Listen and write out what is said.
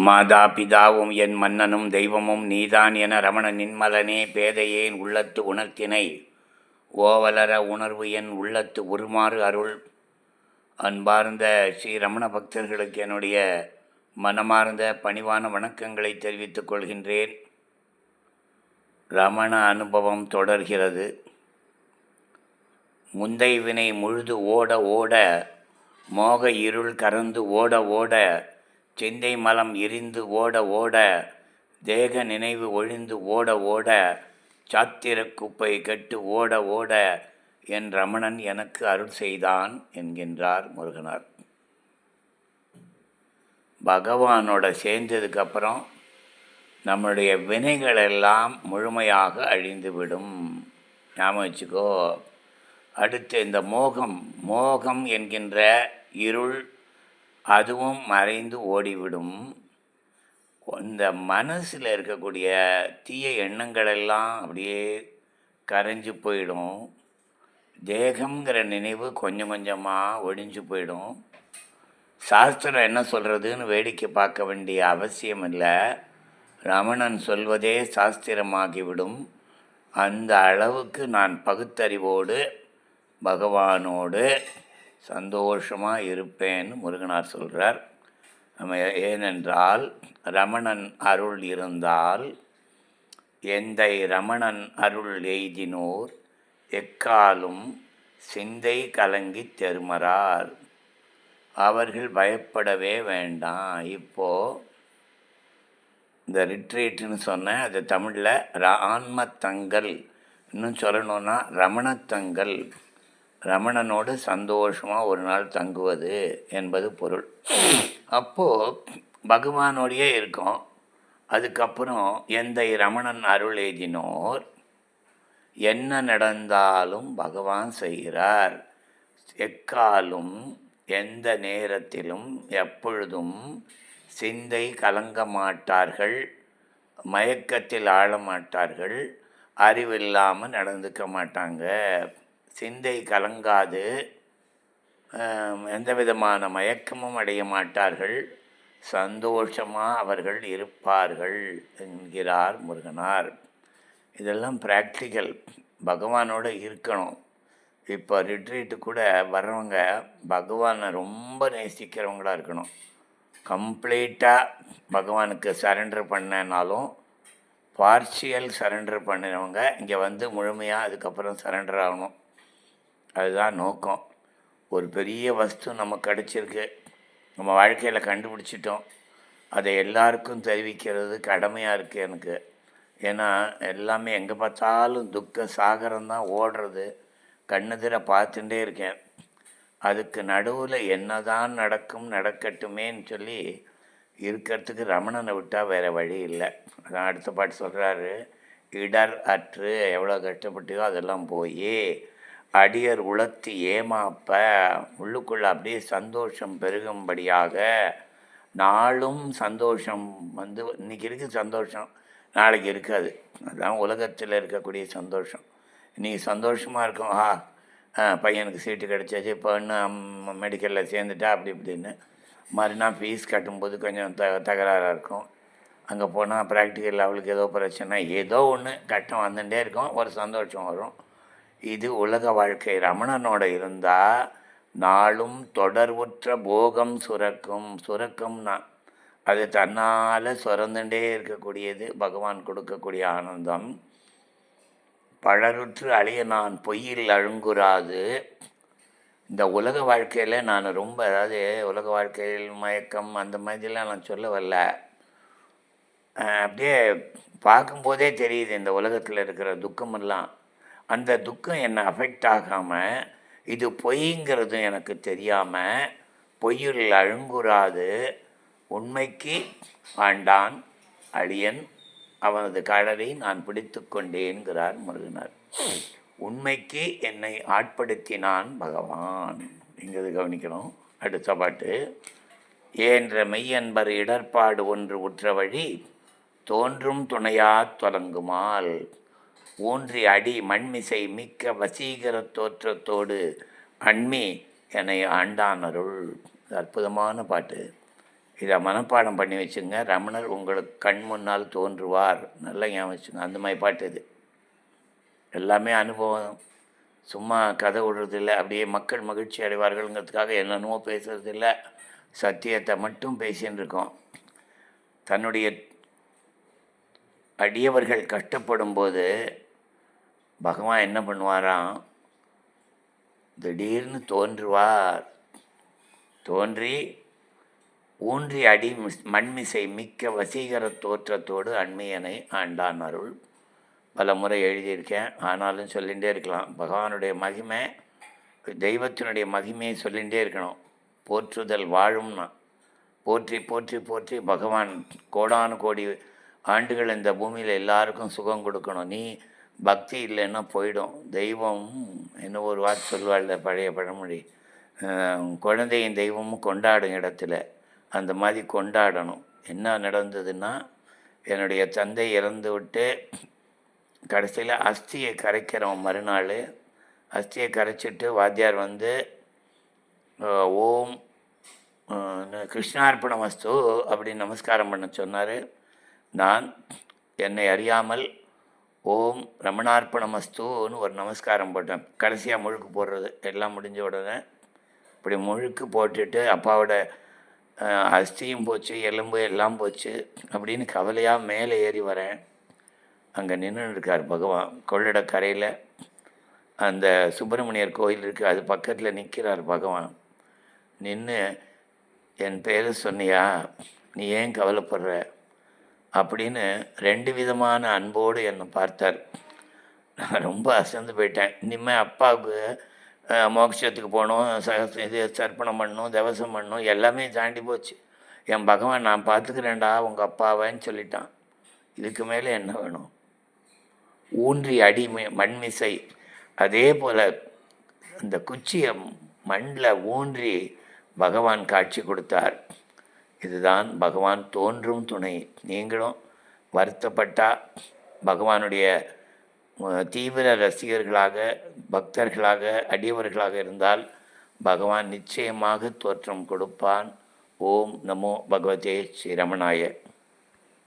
மாதா பிதாவும் என் மன்னனும் தெய்வமும் நீதான் என ரமண நின்மலனே பேதையேன் உள்ளத்து உணர்த்தினை ஓவலர உணர்வு என் உள்ளத்து உருமாறு அருள். அன்பார்ந்த ஸ்ரீ ரமண பக்தர்களுக்கு என்னுடைய மனமார்ந்த பணிவான வணக்கங்களை தெரிவித்துக் கொள்கின்றேன். ரமண அனுபவம் தொடர்கிறது. முந்தை வினை முழுது ஓட ஓட, மோக இருள் கறந்து ஓட ஓட, சிந்தை மலம் எரிந்து ஓட ஓட, தேக நினைவு ஒழிந்து ஓட ஓட, சாத்திர குப்பை கெட்டு ஓட ஓட, என் ரமணன் எனக்கு அருள் செய்தான் என்கின்றார் முருகனார். பகவானோட சேர்ந்ததுக்கப்புறம் நம்மளுடைய வினைகள் எல்லாம் முழுமையாக அழிந்துவிடும். ஞாபகம் வச்சுக்கோ. அடுத்து இந்த மோகம் என்கின்ற இருள், அதுவும் மறைந்து ஓடிவிடும். இந்த மனசில் இருக்கக்கூடிய தீய எண்ணங்கள் எல்லாம் அப்படியே கரைஞ்சு போயிடும். தேகங்கிற நினைவு கொஞ்சம் கொஞ்சமாக ஒழிஞ்சு போயிடும். சாஸ்திரம் என்ன சொல்கிறதுன்னு வேடிக்கை பார்க்க வேண்டிய அவசியம் இல்லை. ரமணன் சொல்வதே சாஸ்திரமாகிவிடும். அந்த அளவுக்கு நான் பகுத்தறிவோடு பகவானோடு சந்தோஷமாக இருப்பேன்னு முருகனார் சொல்கிறார். ஏனென்றால் ரமணன் அருள் இருந்தால் எந்தை ரமணன் அருள் எய்தினோர் எக்காலும் சிந்தை கலங்கி தெருமரார். அவர்கள் பயப்படவே வேண்டாம். இப்போது இந்த ரிட்ரீட்டுன்னு சொன்னேன், அது தமிழில் ஆன்மத்தங்கல், இன்னும் சொல்லணுன்னா ரமணத்தங்கல், ரமணனோடு சந்தோஷமாக ஒரு நாள் தங்குவது என்பது பொருள். அப்போது பகவானோடையே இருக்கோம். அதுக்கப்புறம் எந்த ரமணன் அருள் எய்தினோர் என்ன நடந்தாலும் பகவான் செய்கிறார். எக்காலும் எந்த நேரத்திலும் எப்பொழுதும் சிந்தை கலங்க மாட்டார்கள், மயக்கத்தில் ஆழ மாட்டார்கள், அறிவில்லாமல் நடந்துக்க மாட்டாங்க. சிந்தை கலங்காது, எந்த விதமான மயக்கமும் அடைய மாட்டார்கள், சந்தோஷமாக அவர்கள் இருப்பார்கள் என்கிறார் முருகனார். இதெல்லாம் ப்ராக்டிக்கல். பகவானோடு இருக்கணும். இப்போ ரிட்ரீட்டு கூட வர்றவங்க பகவானை ரொம்ப நேசிக்கிறவங்களாக இருக்கணும். கம்ப்ளீட்டாக பகவானுக்கு சரண்டர் பண்ணனாலும் பார்ஷியல் சரண்டர் பண்ணினவங்க இங்கே வந்து முழுமையாக அதுக்கப்புறம் சரண்டர் ஆகணும். அதுதான் நோக்கம். ஒரு பெரிய வஸ்து நமக்கு கிடச்சிருக்கு, நம்ம வாழ்க்கையில் கண்டுபிடிச்சிட்டோம். அதை எல்லாருக்கும் தெரிவிக்கிறது கடமையாக இருக்குது எனக்கு. ஏன்னா எல்லாமே எங்கே பார்த்தாலும் துக்க சாகரம்தான் ஓடுறது, கண்ணுதிர பார்த்துட்டே இருக்கேன். அதுக்கு நடுவில் என்ன தான் நடக்கும் நடக்கட்டுமேன்னு சொல்லி இருக்கிறதுக்கு ரமணனை விட்டால் வேறு வழி இல்லை. அதான் அடுத்த பாட்டு சொல்கிறாரு, இடர் அற்று எவ்வளோ கஷ்டப்பட்டியோ அதெல்லாம் போய் அடியர் உளத்தி ஏமாப்ப, உள்ளுக்குள்ளே அப்படியே சந்தோஷம் பெருகும்படியாக. நாளும் சந்தோஷம் வந்து இன்றைக்கி இருக்குது சந்தோஷம், நாளைக்கு இருக்காது. அதுதான் உலகத்தில் இருக்கக்கூடிய சந்தோஷம். இன்றைக்கி சந்தோஷமாக இருக்கும், பையனுக்கு சீட்டு கிடச்சாச்சு, இப்போ இன்னும் மெடிக்கலில் சேர்ந்துட்டா அப்படி இப்படின்னு. மறுநாள் ஃபீஸ் கட்டும்போது கொஞ்சம் தகராறாக இருக்கும். அங்கே போனால் ப்ராக்டிக்கல் அவளுக்கு ஏதோ பிரச்சனை, ஏதோ ஒன்று கட்டம் வந்துகிட்டே இருக்கும், ஒரு சந்தோஷம் வரும். இது உலக வாழ்க்கை. ரமணனோட இருந்தால் நாளும் தொடர்வுற்ற போகம் சுரக்கும்னா அது தன்னால் சுரந்துட்டே இருக்கக்கூடியது பகவான் கொடுக்கக்கூடிய ஆனந்தம். பழருற்று அழிய நான் பொய்யில் அழுங்குறாது. இந்த உலக வாழ்க்கையில் நான் ரொம்ப, அதாவது உலக வாழ்க்கையில் மயக்கம் அந்த மாதிரிலாம் நான் சொல்ல வரல. அப்படியே பார்க்கும்போதே தெரியுது இந்த உலகத்தில் இருக்கிற துக்கமெல்லாம். அந்த துக்கம் என்னை அஃபெக்ட் ஆகாமல், இது பொய்ங்கிறது எனக்கு தெரியாமல், பொய்யில் அழுங்குறாது உண்மைக்கு ஆண்டான் அடியன், அவனது கடலை நான் பிடித்து கொண்டேன்கிறார் முருகனார். உண்மைக்கு என்னை ஆட்படுத்தினான் பகவான். இங்கிறது கவனிக்கணும். அடுத்த பாட்டு, ஏன்ற மெய்யன்பர் இடர்பாடு ஒன்று உற்ற வழி தோன்றும் துணையா தொலங்குமால், ஊன்றி அடி மண்மிசை மிக்க வசீகர தோற்றத்தோடு அண்மி என்னை ஆண்டான் அருள். அற்புதமான பாட்டு. இதை மனப்பாடம் பண்ணி வச்சுங்க. ரமணர் உங்களுக்கு கண் முன்னால் தோன்றுவார். நல்லா ஞாபகம் வச்சுங்க. அந்த மாதிரி பாட்டு இது. எல்லாமே அனுபவம். சும்மா கதை விடுறதில்ல. அப்படியே மக்கள் மகிழ்ச்சி அடைவார்கள்ங்கிறதுக்காக என்னென்னமோ பேசுறதில்ல. சத்தியத்தை மட்டும் பேசின்னு இருக்கோம். தன்னுடைய அடியவர்கள் கஷ்டப்படும்போது பகவான் என்ன பண்ணுவாராம், திடீர்னு தோன்றுவார். தோன்றி ஊன்றி அடி மண்மிசை மிக்க வசீகர தோற்றத்தோடு அண்மையனை ஆண்டான் அருள். பல முறை எழுதியிருக்கேன், ஆனாலும் சொல்லிகிட்டே இருக்கலாம். பகவானுடைய மகிமை, தெய்வத்தினுடைய மகிமையை சொல்லிகிட்டே இருக்கணும். போற்றுதல் வாழும்னா போற்றி போற்றி போற்றி பகவான் கோடானு கோடி ஆண்டுகள் இந்த பூமியில் எல்லாருக்கும் சுகம் கொடுக்கணும். நீ பக்தி இல்லைன்னா போயிடும். தெய்வம் என்ன ஒரு வார்த்தை சொல்வாள் பழைய பழமொழி, குழந்தையும் தெய்வமும் கொண்டாடும் இடத்துல. அந்த மாதிரி கொண்டாடணும். என்ன நடந்ததுன்னா, என்னுடைய தந்தை இறந்து விட்டு கடைசியில் அஸ்தியை கரைக்கிறோம். மறுநாள் அஸ்தியை கரைச்சிட்டு வாத்தியார் வந்து ஓம் கிருஷ்ணார்ப்பண வஸ்து அப்படின்னு நமஸ்காரம் பண்ண சொன்னார். நான் என்னை அறியாமல் ஓம் ரமணார்ப்பணமஸ்துன்னு ஒரு நமஸ்காரம் போட்டேன். கடைசியாக முழுக்கு போடுறது எல்லாம் முடிஞ்ச உடனே இப்படி முழுக்கு போட்டுட்டு அப்பாவோட அஸ்தியும் போச்சு, எலும்பு எல்லாம் போச்சு அப்படின்னு கவலையாக மேலே ஏறி வரேன். அங்கே நின்று இருக்கார் பகவான். கொள்ளிடக்கரையில் அந்த சுப்பிரமணியர் கோயில் இருக்குது, அது பக்கத்தில் நிற்கிறார் பகவான். நின்று என் பேர் சொன்னியா, நீ ஏன் கவலைப்படுற அப்படின்னு 2 விதமான அன்போடு என்னை பார்த்தார். நான் ரொம்ப அசந்து போயிட்டேன். இனிமேல் அப்பாவுக்கு மோட்சத்துக்கு போகணும், இது சர்ப்பணம் பண்ணணும், தவசம் பண்ணணும், எல்லாமே தாண்டி போச்சு. என் பகவான் நான் பார்த்துக்கிறேன்டா உங்கள் அப்பாவைன்னு சொல்லிட்டான். இதுக்கு மேலே என்ன வேணும்? ஊன்றி அடி மண்மிசை. அதே போல் அந்த குச்சியை மண்ணில் ஊன்றி பகவான் காட்சி கொடுத்தார். இதுதான் பகவான் தோன்றும் துணை. நீங்களும் வருத்தப்பட்டால் பகவானுடைய தீவிர ரசிகர்களாக, பக்தர்களாக, அடியவர்களாக இருந்தால் பகவான் நிச்சயமாக தோற்றம் கொடுப்பான். ஓம் நமோ பகவதே ஸ்ரீ ரமணாய.